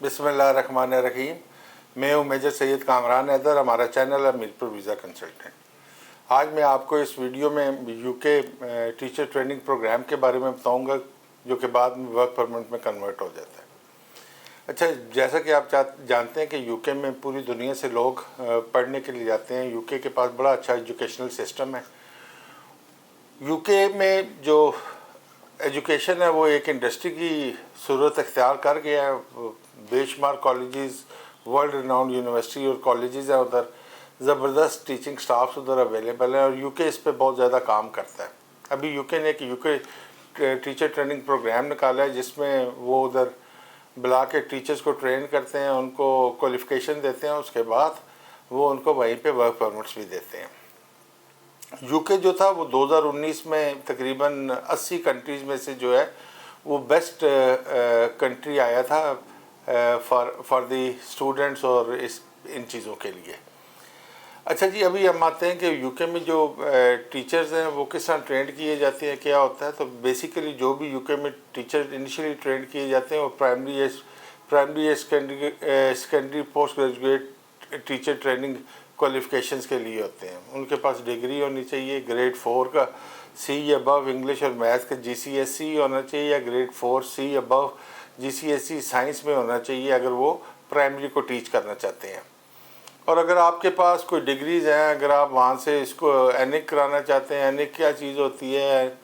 बिस्मिल्लाहिर्रहमानिर्रहीम। मैं हूँ मेजर सैयद कामरान हैदर। हमारा चैनल है मीरपुर वीज़ा कंसल्टेंट। आज मैं आपको इस वीडियो में यूके टीचर ट्रेनिंग प्रोग्राम के बारे में बताऊंगा, जो कि बाद में वर्क परमिट में कन्वर्ट हो जाता है। अच्छा, जैसा कि आप जानते हैं कि यूके में पूरी दुनिया से लोग पढ़ने के लिए जाते हैं। यूके के पास बड़ा अच्छा एजुकेशनल सिस्टम है। यूके में जो एजुकेशन है वो एक इंडस्ट्री की सूरत इख्तियार कर गया है। बेशुमार कॉलेजेस, वर्ल्ड रिनाउंड यूनिवर्सिटी और कॉलेजेस हैं उधर, ज़बरदस्त टीचिंग स्टाफ्स उधर अवेलेबल है और यूके इस पे बहुत ज़्यादा काम करता है। अभी यूके ने एक यूके टीचर ट्रेनिंग प्रोग्राम निकाला है जिसमें वो उधर बुला के टीचर्स को ट्रेन करते हैं, उनको क्वालिफ़िकेशन देते हैं, उसके बाद वो उनको वहीं पे वर्क परमिट्स भी देते हैं। यूके जो था वो 2019 में तकरीबन 80 कंट्रीज़ में से जो है वो बेस्ट कंट्री आया था फॉर दी स्टूडेंट्स और इन चीज़ों के लिए। अच्छा जी, अभी हम आते हैं कि यूके में जो टीचर्स हैं वो किस तरह ट्रेंड किए जाते हैं, क्या होता है। तो बेसिकली जो भी यूके में टीचर इनिशियली ट्रेंड किए जाते हैं वो primary secondary post graduate teacher training qualifications के लिए होते हैं। उनके पास डिग्री होनी चाहिए, ग्रेड 4 का सी अबव इंग्लिश और मैथ का GCSE होना चाहिए, या ग्रेड 4 सी अबव GCSE साइंस में होना चाहिए अगर वो प्राइमरी को टीच करना चाहते हैं। और अगर आपके पास कोई डिग्रीज़ हैं, अगर आप वहाँ से इसको एनिक कराना चाहते हैं। एनिक क्या चीज़ होती है?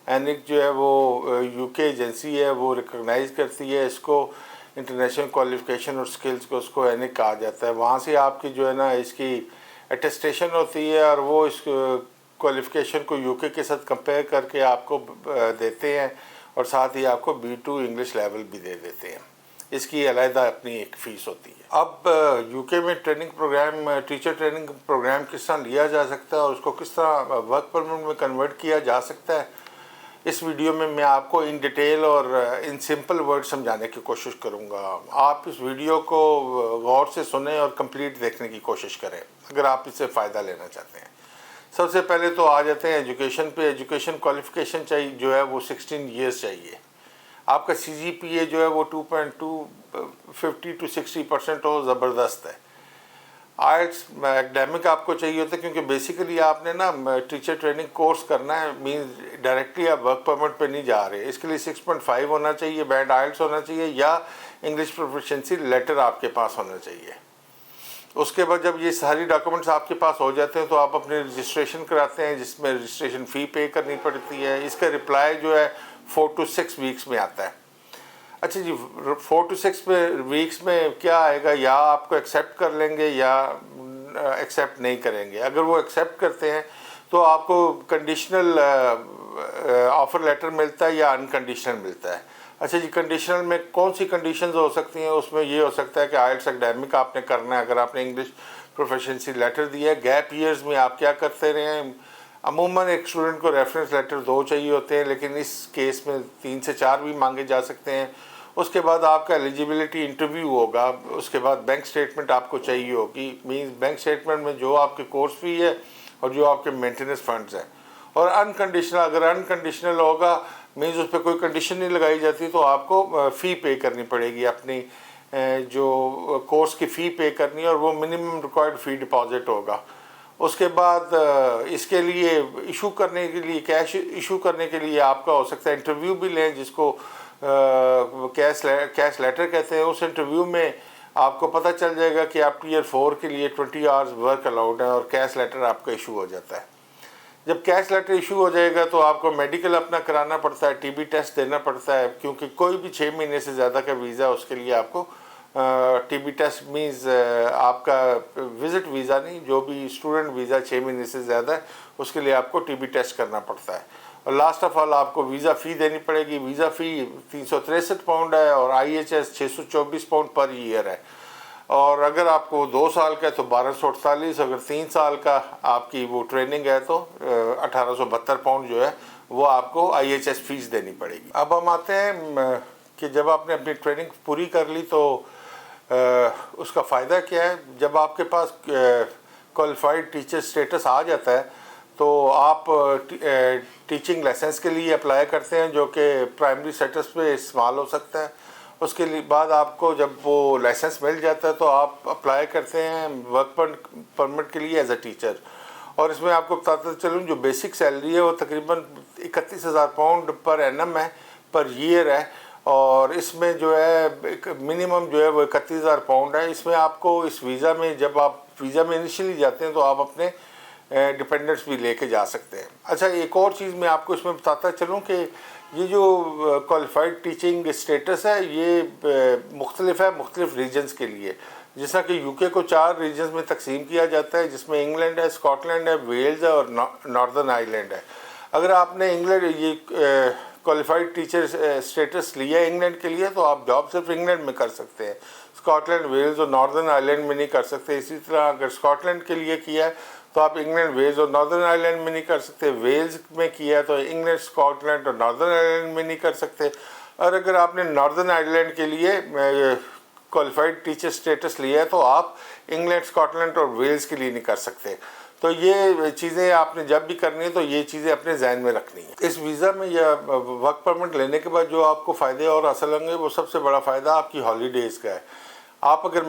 एनिक जो है वो यूके एजेंसी है, वो रिकॉग्नाइज़ करती है इसको, इंटरनेशनल क्वालिफ़िकेशन और स्किल्स को, उसको एनिक कहा जाता है। वहाँ से आपकी जो है ना इसकी अटेस्टेशन होती है और वो इस क्वालिफ़िकेशन को यूके के साथ कंपेयर करके आपको देते हैं और साथ ही आपको B2 इंग्लिश लेवल भी दे देते हैं। इसकी अलहदा अपनी एक फ़ीस होती है। अब यूके में training program, teacher training program किस तरह लिया जा सकता है और उसको किस तरह वर्क परमिट में कन्वर्ट किया जा सकता है, इस वीडियो में मैं आपको इन डिटेल और इन सिंपल वर्ड समझाने की कोशिश करूंगा। आप इस वीडियो को गौर से सुने और कंप्लीट देखने की कोशिश करें अगर आप इससे फ़ायदा लेना चाहते हैं। सबसे पहले तो आ जाते हैं एजुकेशन पे। एजुकेशन क्वालिफ़िकेशन चाहिए जो है वो 16 ईयर्स चाहिए। आपका CGPA जो है वो 2.250 to 60% हो, ज़बरदस्त है। आइट्स एकेडमिक आपको चाहिए होता है क्योंकि बेसिकली आपने ना टीचर ट्रेनिंग कोर्स करना है, मीन्स डायरेक्टली आप वर्क परमिट पे नहीं जा रहे। इसके लिए 6.5 होना चाहिए, बैंड आइट्स होना चाहिए, या इंग्लिश प्रोफिशिएंसी लेटर आपके पास होना चाहिए। उसके बाद जब ये सारी डॉक्यूमेंट्स आपके पास हो जाते हैं तो आप अपनी रजिस्ट्रेशन कराते हैं, जिसमें रजिस्ट्रेशन फ़ी पे करनी पड़ती है। इसका रिप्लाई जो है 4 to 6 वीक्स में आता है। अच्छा जी, 4 to 6 वीक्स में क्या आएगा, या आपको एक्सेप्ट कर लेंगे या एक्सेप्ट नहीं करेंगे। अगर वो एक्सेप्ट करते हैं तो आपको कंडीशनल ऑफ़र लेटर मिलता है या अनकंडीशनल मिलता है। अच्छा जी, कंडीशनल में कौन सी कंडीशंस हो सकती हैं? उसमें ये हो सकता है कि आइल्स एकेडमिक आपने करना है, अगर आपने इंग्लिश प्रोफिशिएंसी लेटर दिया है। गैप ईयर्स में आप क्या करते रहे हैं? अमूमन एक स्टूडेंट को रेफरेंस लेटर 2 चाहिए होते हैं, लेकिन इस केस में 3 से 4 भी मांगे जा सकते हैं। उसके बाद आपका एलिजिबिलिटी इंटरव्यू होगा, उसके बाद बैंक स्टेटमेंट आपको चाहिए होगी। मीन्स बैंक स्टेटमेंट में जो आपके कोर्स फी है और जो आपके मेंटेनेंस फंड्स हैं। और अनकंडीशनल, अगर अनकंडीशनल होगा मीन्स उस पर कोई कंडीशन नहीं लगाई जाती तो आपको फ़ी पे करनी पड़ेगी, अपनी जो कोर्स की फ़ी पे करनी है, और वो मिनिमम रिक्वायर्ड फ़ी डिपॉजिट होगा। उसके बाद इसके लिए इशू करने के लिए, कैश इशू करने के लिए आपका हो सकता है इंटरव्यू भी लें, जिसको कैश लेटर कहते हैं। उस इंटरव्यू में आपको पता चल जाएगा कि आप Tier 4 के लिए 20 आवर्स वर्क अलाउड है और कैश लेटर आपका इशू हो जाता है। जब कैश लेटर इशू हो जाएगा तो आपको मेडिकल अपना कराना पड़ता है, TB टेस्ट देना पड़ता है, क्योंकि कोई भी 6 महीने से ज़्यादा का वीज़ा, उसके लिए आपको TB टेस्ट मीन्स आपका विज़िट वीज़ा नहीं, जो भी स्टूडेंट वीज़ा 6 महीने से ज़्यादा है उसके लिए आपको TB टेस्ट करना पड़ता है। और लास्ट ऑफ ऑल आपको वीज़ा फ़ी देनी पड़ेगी। वीज़ा फ़ी 363 पाउंड है और IHS 624 पाउंड पर ईयर है। और अगर आपको 2 साल का है तो 1248, अगर 3 साल का आपकी वो ट्रेनिंग है तो 1872 पाउंड जो है वो आपको IHS फीस देनी पड़ेगी। अब हम आते हैं कि जब आपने अपनी ट्रेनिंग पूरी कर ली तो उसका फ़ायदा क्या है। जब आपके पास क्वालिफाइड टीचर स्टेटस आ जाता है तो आप टीचिंग लाइसेंस के लिए अप्लाई करते हैं, जो कि प्राइमरी स्टेटस पे इस्तेमाल हो सकता है। اس کے بعد آپ کو جب وہ لائسنس مل جاتا ہے تو آپ اپلائی کرتے ہیں ورک پرمٹ کے لیے ایز اے ٹیچر. اور اس میں آپ کو بتاتا چلوں جو بیسک سیلری ہے وہ تقریباً 31,000 پاؤنڈ پر اینم ہے، پر ایئر ہے. اور اس میں جو ہے منیمم جو ہے وہ 31,000 پاؤنڈ ہے. اس میں آپ کو اس ویزا میں جب آپ ویزا میں انیشلی جاتے ہیں تو آپ اپنے ڈپینڈنٹس بھی لے کے جا سکتے ہیں. اچھا ایک اور چیز میں آپ کو اس میں بتاتا چلوں کہ یہ جو کوالیفائڈ ٹیچنگ اسٹیٹس ہے یہ مختلف ہے مختلف ریجنز کے لیے. جس طرح کہ یو کے کو 4 ریجنز میں تقسیم کیا جاتا ہے، جس میں انگلینڈ ہے، اسکاٹ لینڈ ہے، ویلز ہے اور ناردرن آئرلینڈ ہے. اگر آپ نے انگلینڈ یہ کوالیفائڈ ٹیچر اسٹیٹس لیا ہے انگلینڈ کے لیے تو آپ جاب صرف انگلینڈ میں کر سکتے ہیں، اسکاٹ لینڈ، ویلز اور ناردرن آئرلینڈ میں نہیں کر سکتے. اسی طرح اگر اسکاٹ لینڈ کے لیے کیا ہے تو آپ انگلینڈ، ویلز اور ناردرن آئرلینڈ میں نہیں کر سکتے. ویلز میں کیا ہے تو انگلینڈ، اسکاٹ لینڈ اور ناردرن آئرلینڈ میں نہیں کر سکتے. اور اگر آپ نے ناردرن آئرلینڈ کے لیے کوالیفائڈ ٹیچر اسٹیٹس لیا ہے تو آپ انگلینڈ، اسکاٹ لینڈ اور ویلز کے لیے نہیں کر سکتے. تو یہ چیزیں آپ نے جب بھی کرنی ہے تو یہ چیزیں اپنے ذہن میں رکھنی ہیں. اس ویزا میں یا ورک پرمٹ لینے کے بعد جو آپ کو فائدے اور حاصل ہوں گے وہ سب سے بڑا فائدہ آپ کی ہالیڈیز کا ہے. آپ اگر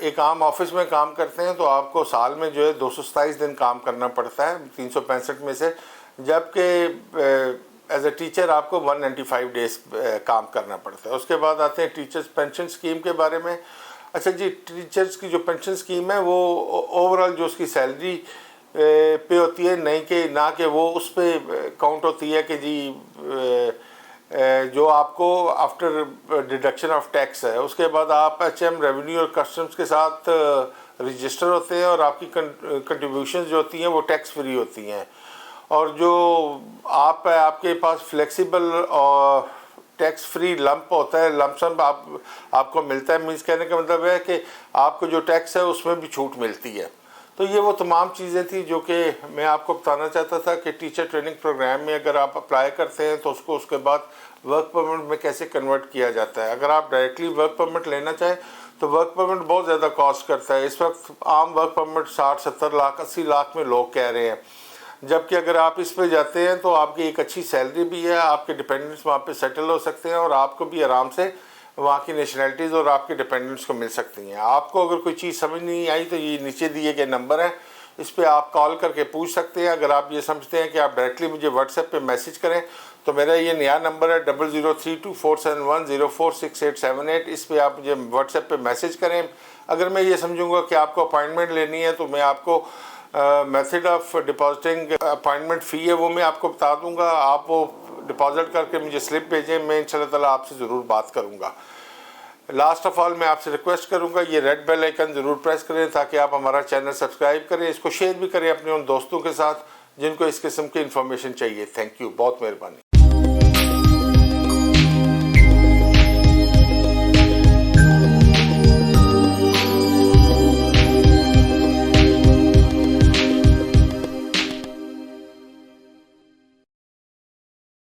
ایک عام آفس میں کام کرتے ہیں تو آپ کو سال میں جو ہے 227 دن کام کرنا پڑتا ہے 365 میں سے، جبکہ ایز اے ٹیچر آپ کو 195 ڈیز کام کرنا پڑتا ہے. اس کے بعد آتے ہیں ٹیچرز پینشن اسکیم کے بارے میں. اچھا جی، ٹیچرز کی جو پینشن اسکیم ہے وہ اوور آل جو اس کی سیلری پہ ہوتی ہے، نہ کہ وہ اس پہ کاؤنٹ ہوتی ہے کہ جی جو آپ کو آفٹر ڈیڈکشن آف ٹیکس ہے. اس کے بعد آپ ایچ ایم ریونیو اور کسٹمز کے ساتھ رجسٹر ہوتے ہیں اور آپ کی کنٹریبیوشنز جو ہوتی ہیں وہ ٹیکس فری ہوتی ہیں. اور جو آپ کے پاس فلیکسیبل اور ٹیکس فری لمپ ہوتا ہے، لمپ سم آپ کو ملتا ہے. مینس کہنے کا مطلب ہے کہ آپ کو جو ٹیکس ہے اس میں بھی چھوٹ ملتی ہے. تو یہ وہ تمام چیزیں تھیں جو کہ میں آپ کو بتانا چاہتا تھا کہ ٹیچر ٹریننگ پروگرام میں اگر آپ اپلائی کرتے ہیں تو اس کے بعد ورک پرمٹ میں کیسے کنورٹ کیا جاتا ہے. اگر آپ ڈائریکٹلی ورک پرمٹ لینا چاہیں تو ورک پرمٹ بہت زیادہ کاسٹ کرتا ہے. اس وقت عام ورک پرمٹ 60-70 لاکھ 80 لاکھ میں لوگ کہہ رہے ہیں، جبکہ اگر آپ اس پہ جاتے ہیں تو آپ کی ایک اچھی سیلری بھی ہے، آپ کے ڈپینڈنٹس وہاں پہ سیٹل ہو سکتے ہیں اور آپ کو بھی آرام سے وہاں کی نیشنلٹیز اور آپ کے ڈپینڈنٹس کو مل سکتی ہیں. آپ کو اگر کوئی چیز سمجھ نہیں آئی تو یہ نیچے دیے گئے نمبر ہیں، اس پہ آپ کال کر کے پوچھ سکتے ہیں. اگر آپ یہ سمجھتے ہیں کہ آپ ڈائریکٹلی مجھے واٹس ایپ پہ میسج کریں تو میرا یہ نیا نمبر ہے 003247104678. اس پہ آپ مجھے واٹس ایپ پہ میسج کریں. اگر میں یہ سمجھوں گا کہ آپ کو اپائنٹمنٹ لینی ہے تو میں آپ کو میتھڈ آف ڈپازٹنگ اپائنٹمنٹ فی ہے وہ میں آپ کو بتا دوں گا. آپ وہ ڈپازٹ کر کے مجھے سلپ بھیجیں، میں انشاءاللہ تعالیٰ آپ سے ضرور بات کروں گا. لاسٹ آف آل میں آپ سے ریکویسٹ کروں گا یہ ریڈ بیل آئیکن ضرور پریس کریں تاکہ آپ ہمارا چینل سبسکرائب کریں. اس کو شیئر بھی کریں اپنے ان دوستوں کے ساتھ جن کو اس قسم کی انفارمیشن چاہیے. تھینک یو، بہت مہربانی.